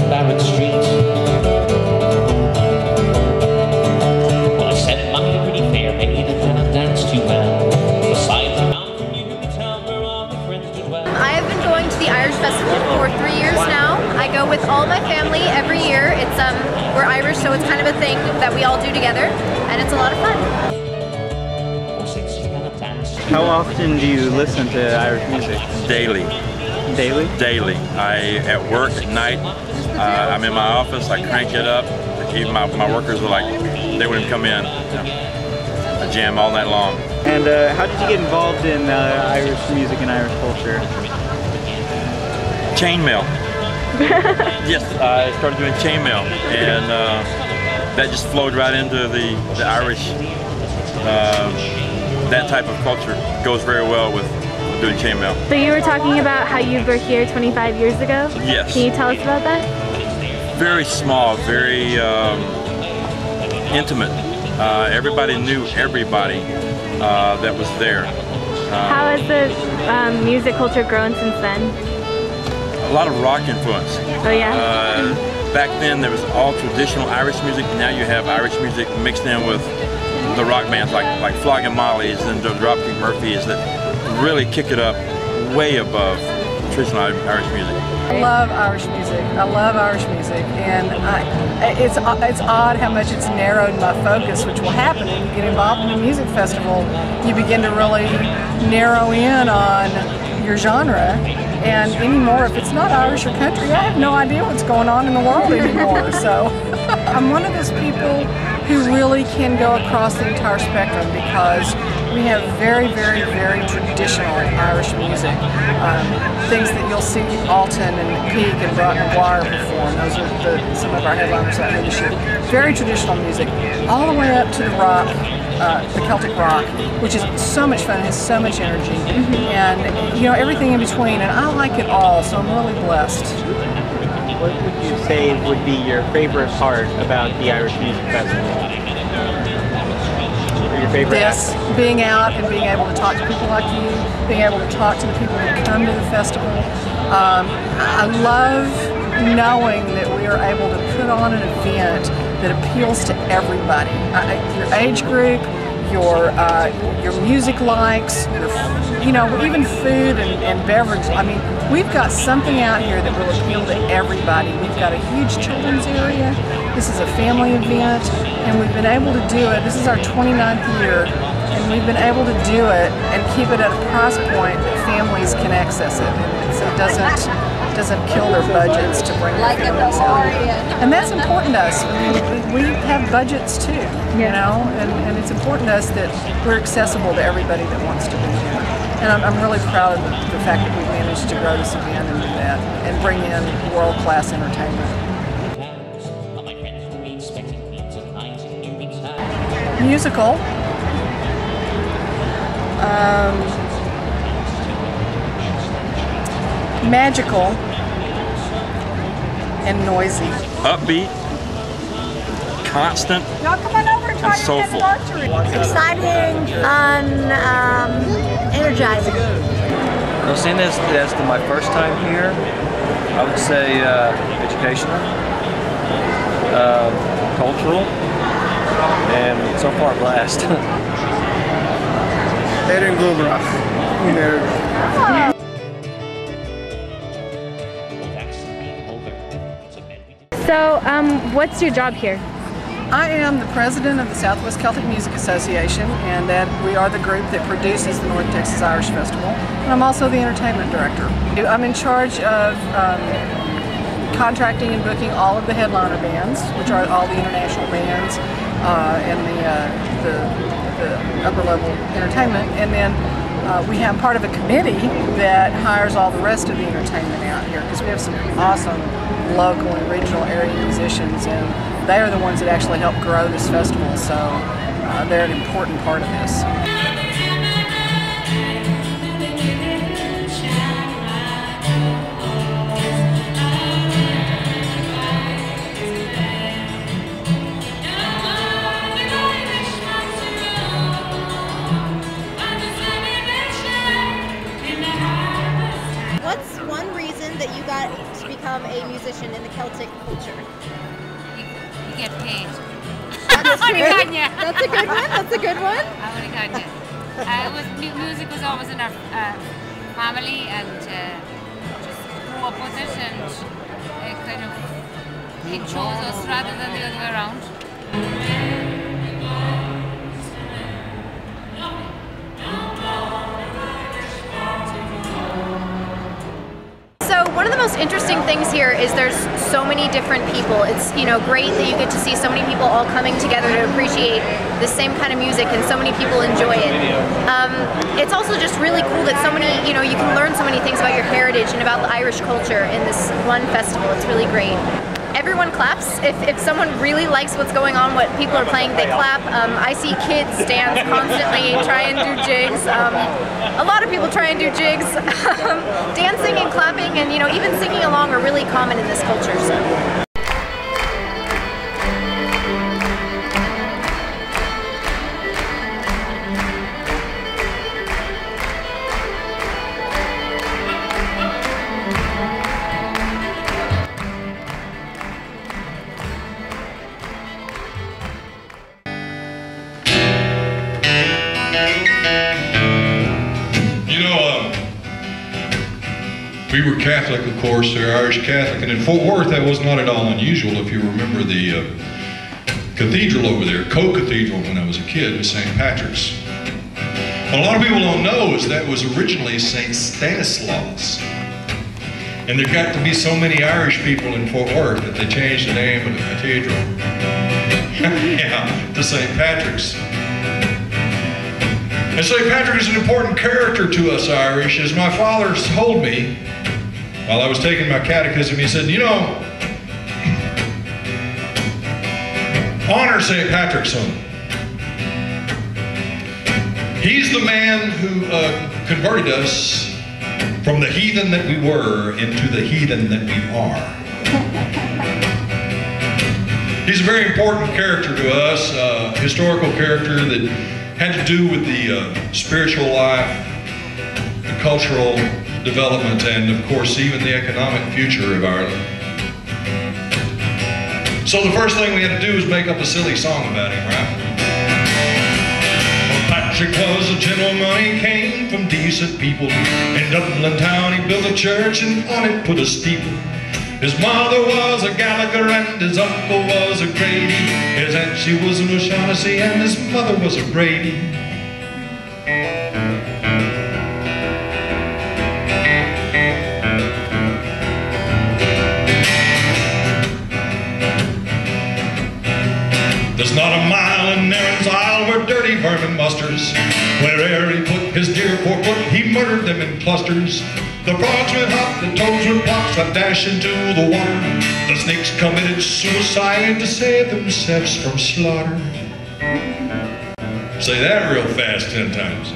Barrett Street. Well, I said my pretty fair maid and I danced too well. Besides the mountain, you can tell where all my friends did well. I have been going to the Irish Festival for 3 years now. I go with all my family every year. It's we're Irish, so it's kind of a thing that we all do together, and it's a lot of fun. How often do you listen to Irish music? Daily. Daily? Daily. At work at night, I'm in my office, I crank it up. Even my workers are like, they wouldn't come in. I jam all night long. And how did you get involved in Irish music and Irish culture? Chainmail. Yes, I started doing chainmail, and that just flowed right into the Irish. That type of culture goes very well with doing chainmail. So you were talking about how you were here 25 years ago? Yes. Can you tell us about that? Very small, very intimate. Everybody knew everybody that was there. How has the music culture grown since then? A lot of rock influence. Oh yeah? Back then there was all traditional Irish music. Now you have Irish music mixed in with the rock bands like Flogging Molly's and the Dropkick Murphys that really kick it up way above traditional Irish music. I love Irish music. I love Irish music, and it's odd how much it's narrowed my focus, which will happen when you get involved in a music festival. You begin to really narrow in on your genre, and anymore, if it's not Irish or country, I have no idea what's going on in the world anymore. So I'm one of those people who really can go across the entire spectrum because we have very, very, very traditional Irish music. Things that you'll see Alton and Peak and Broughton McGuire perform. Those are some of our headliners out here this year. Very traditional music, all the way up to the rock, the Celtic rock, which is so much fun, has so much energy, and you know, everything in between. And I like it all, so I'm really blessed. What would you say would be your favorite part about the Irish Music Festival? Or your favorite act? Being out and being able to talk to people like you, being able to talk to the people who come to the festival. I love knowing that we are able to put on an event that appeals to everybody. Your age group, your music likes, you know, even food and beverage. I mean, we've got something out here that will appeal to everybody. We've got a huge children's area. This is a family event, and we've been able to do it. This is our 29th year, and we've been able to do it and keep it at a price point that families can access it. So it doesn't kill their budgets to bring their families out here. And that's important to us. I mean, we have budgets too, you know, and it's important to us that we're accessible to everybody that wants to be here. And I'm really proud of the fact that we've managed to grow this event and do that, and bring in world-class entertainment. Musical. Magical. And noisy. Upbeat, constant, Y'all come on over and try and soulful. Exciting, fun, energizing. Well, seeing this as my first time here, I would say educational, cultural, and so far a blast. Better than Blumen. So, what's your job here? I am the president of the Southwest Celtic Music Association, and that we are the group that produces the North Texas Irish Festival. And I'm also the entertainment director. I'm in charge of contracting and booking all of the headliner bands, which are all the international bands and the upper level entertainment. And then we have part of a committee that hires all the rest of the entertainment out here, because we have some awesome local and regional area musicians, and they are the ones that actually help grow this festival, so they're an important part of this. What's one reason that you got to become a musician in the Celtic culture? You get paid. That's true. That's That's a good one. That's a good one. I would have got you. Music was always in our family, and just grew up with it, and it chose us rather than the other way around. So one of the most interesting things here is there's so many different people. It's great that you get to see so many people all coming together to appreciate the same kind of music, and so many people enjoy it. It's also just really cool that so many, you can learn so many things about your heritage and about the Irish culture in this one festival. It's really great. Everyone claps. If someone really likes what's going on, what people are playing, they clap. I see kids dance constantly, try and do jigs. A lot of people try and do jigs. Dancing and clapping and even singing along are really common in this culture. So. We were Catholic, of course, they're Irish Catholic, and in Fort Worth that was not at all unusual. If you remember the cathedral over there, co-cathedral when I was a kid, was St. Patrick's. What a lot of people don't know is that was originally St. Stanislaus. And there got to be so many Irish people in Fort Worth that they changed the name of the cathedral yeah, to St. Patrick's. And St. Patrick is an important character to us Irish. As my father told me while I was taking my catechism, he said, honor St. Patrick's son. He's the man who converted us from the heathen that we were into the heathen that we are. He's a very important character to us, a historical character that had to do with the spiritual life, the cultural development, and of course even the economic future of Ireland. So the first thing we had to do was make up a silly song about him, right? Well, Patrick was a gentleman, he came from decent people. In Dublin town he built a church and on it put a steeple. His mother was a Gallagher and his uncle was a Grady. His aunt, she was an O'Shaughnessy and his mother was a Brady. There's not a mile in Erin's Isle where dirty vermin musters. Where'er he put his deer poor foot, he murdered them in clusters. The frogs went hop, the toads went plop, swept dash into the water. The snakes committed suicide to save themselves from slaughter. Say that real fast 10 times.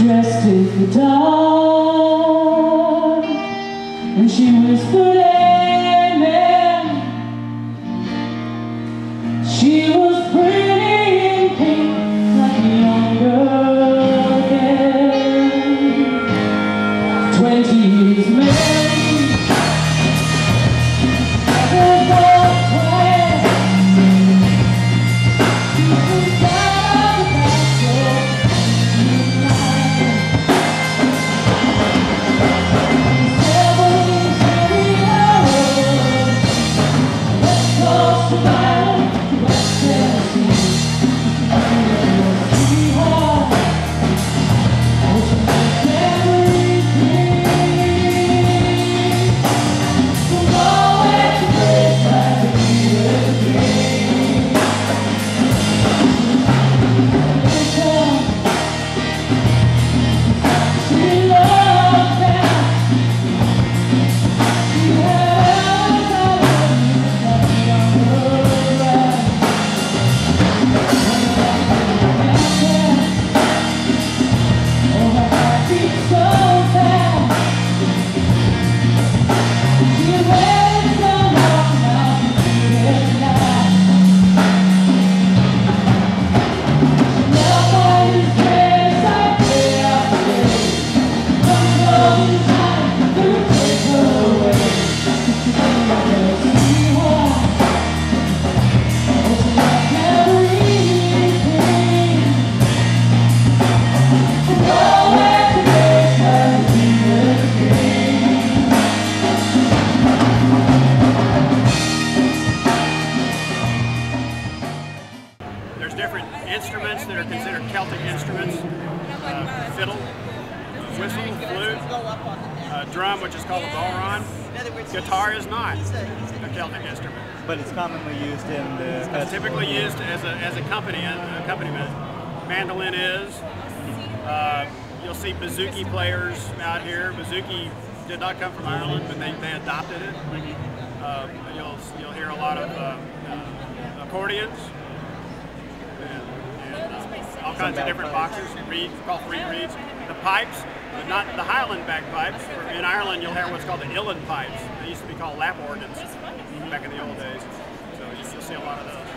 dressed in the dark, and she whispered amen. She was pretty in pink, like a young girl again. 20 years married, never got quiet. Instruments that are considered Celtic instruments, fiddle, whistle, flute, drum, which is called a ballron. Guitar is not a Celtic instrument. But it's commonly used in the... It's typically used as an accompaniment. Mandolin is. You'll see bouzouki players out here. Bouzouki did not come from Ireland, but they adopted it. You'll hear a lot of accordions. All kinds of different boxes, reeds, called reeds. The pipes, not the Highland bagpipes. In Ireland, you'll hear what's called the uilleann pipes. They used to be called lap organs back in the old days. So you'll see a lot of those.